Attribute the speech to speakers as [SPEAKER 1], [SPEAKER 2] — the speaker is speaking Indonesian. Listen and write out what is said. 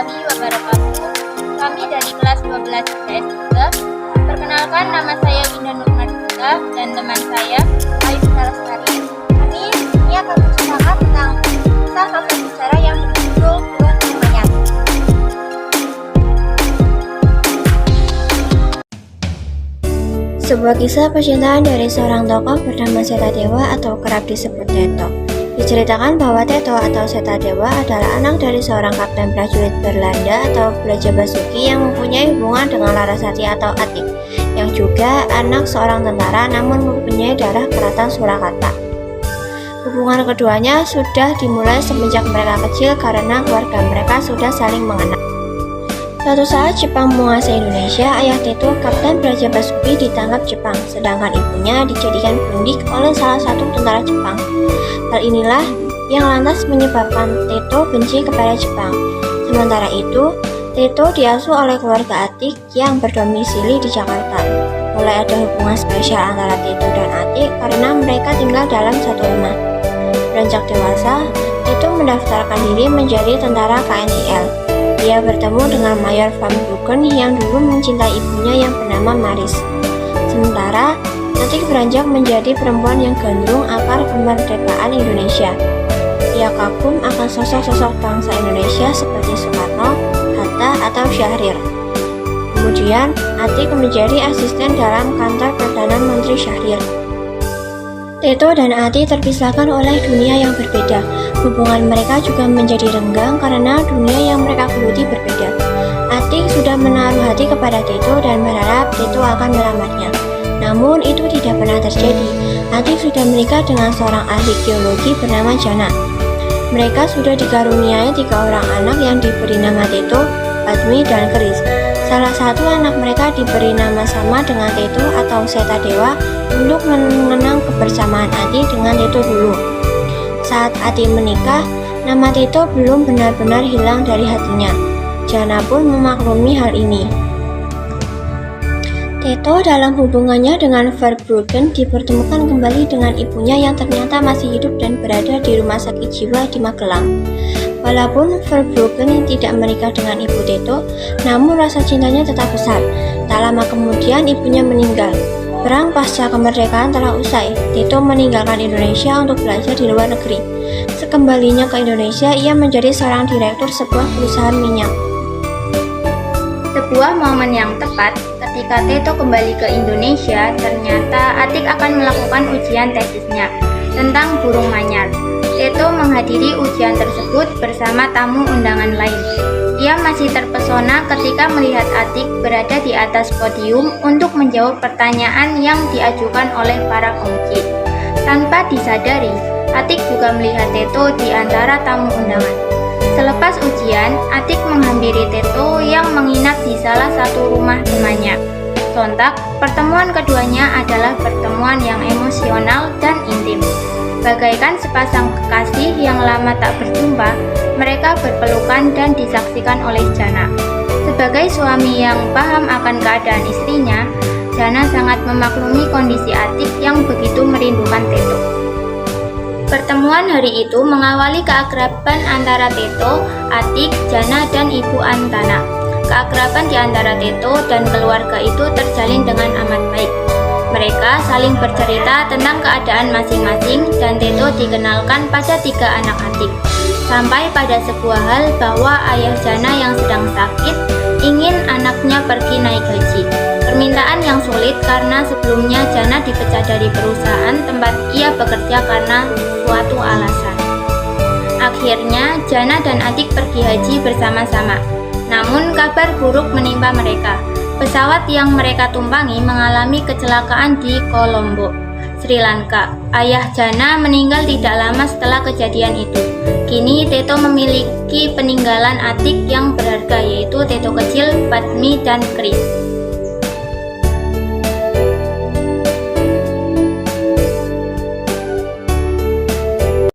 [SPEAKER 1] warahmatullahi wabarakatuh. Kami dari kelas 12 IPS 3. Perkenalkan, nama saya Winda Nurmadita dan teman saya Ayu Lestari. Kami akan berbicara tentang salah satu bicara yang berjudul Burung Mayat.
[SPEAKER 2] Sebuah kisah percintaan dari seorang tokoh bernama Setadewa atau kerap disebut Teto. Diceritakan bahwa Teto atau Setadewa adalah anak dari seorang kapten prajurit Belanda atau Braja Basuki yang mempunyai hubungan dengan Larasati atau Atik, yang juga anak seorang tentara namun mempunyai darah Keraton Surakarta. Hubungan keduanya sudah dimulai semenjak mereka kecil karena keluarga mereka sudah saling mengenal. Suatu saat Jepang menguasai Indonesia, ayah Teto, Kapten Braja Basuki, ditangkap Jepang, sedangkan ibunya dijadikan pendidik oleh salah satu tentara Jepang. Hal inilah yang lantas menyebabkan Teto benci kepada Jepang. Sementara itu, Teto diasuh oleh keluarga Atik yang berdomisili di Jakarta. Mulai ada hubungan spesial antara Teto dan Atik karena mereka tinggal dalam satu rumah. Beranjak dewasa, Teto mendaftarkan diri menjadi tentara KNIL. Dia bertemu dengan Mayor Van Bruggen yang dulu mencintai ibunya yang bernama Maris. Sementara, Atik beranjak menjadi perempuan yang gandrung akar kemerdekaan Indonesia. Ia kagum akan sosok-sosok bangsa Indonesia seperti Soekarno, Hatta, atau Syahrir. Kemudian, Atik menjadi asisten dalam kantor Perdana Menteri Syahrir. Teto dan Atik terpisahkan oleh dunia yang berbeda. Hubungan mereka juga menjadi renggang karena dunia yang mereka geluti berbeda. Atik sudah menaruh hati kepada Teto dan berharap Teto akan melamarnya. Namun itu tidak pernah terjadi. Atik sudah menikah dengan seorang ahli geologi bernama Jana. Mereka sudah dikaruniai 3 orang anak yang diberi nama Teto, Padmi, dan Keris. Salah satu anak mereka diberi nama sama dengan Teto atau Setadewa untuk mengenang kebersamaan Atik dengan Teto dulu. Saat Atik menikah, nama Teto belum benar-benar hilang dari hatinya. Jana pun memaklumi hal ini. Teto dalam hubungannya dengan Verbruggen dipertemukan kembali dengan ibunya yang ternyata masih hidup dan berada di rumah sakit jiwa di Magelang. Walaupun Verbruggen tidak menikah dengan ibu Teto, namun rasa cintanya tetap besar. Tak lama kemudian ibunya meninggal. Perang pasca kemerdekaan telah usai. Teto meninggalkan Indonesia untuk belajar di luar negeri. Sekembalinya ke Indonesia, ia menjadi seorang direktur sebuah perusahaan minyak.
[SPEAKER 1] Sebuah momen yang tepat ketika Teto kembali ke Indonesia, ternyata Atik akan melakukan ujian tesisnya tentang burung manyar. Teto menghadiri ujian tersebut bersama tamu undangan lain. Ia masih terpesona ketika melihat Atik berada di atas podium untuk menjawab pertanyaan yang diajukan oleh para penguji. Tanpa disadari, Atik juga melihat Teto di antara tamu undangan. Selepas ujian, Atik menghampiri Teto yang menginap di salah satu rumah temannya. Sontak, pertemuan keduanya adalah pertemuan yang emosional dan intim. Bagaikan sepasang kekasih yang lama tak berjumpa, mereka berpelukan dan disaksikan oleh Jana. Sebagai suami yang paham akan keadaan istrinya, Jana sangat memaklumi kondisi Atik yang begitu merindukan Teto. Pertemuan hari itu mengawali keakraban antara Teto, Atik, Jana, dan Ibu Antana. Keakraban di antara Teto dan keluarga itu terjalin dengan amat baik. Mereka saling bercerita tentang keadaan masing-masing dan Teto dikenalkan pada 3 anak Atik. Sampai pada sebuah hal bahwa ayah Jana yang sedang sakit ingin anaknya pergi naik haji. Permintaan yang sulit karena sebelumnya Jana dipecat dari perusahaan tempat ia bekerja karena suatu alasan. Akhirnya Jana dan Atik pergi haji bersama-sama. Namun kabar buruk menimpa mereka. Pesawat yang mereka tumpangi mengalami kecelakaan di Colombo, Sri Lanka. Ayah Jana meninggal tidak lama setelah kejadian itu. Kini Teto memiliki peninggalan Atik yang berharga, yaitu Teto kecil, Padmi, dan Keris.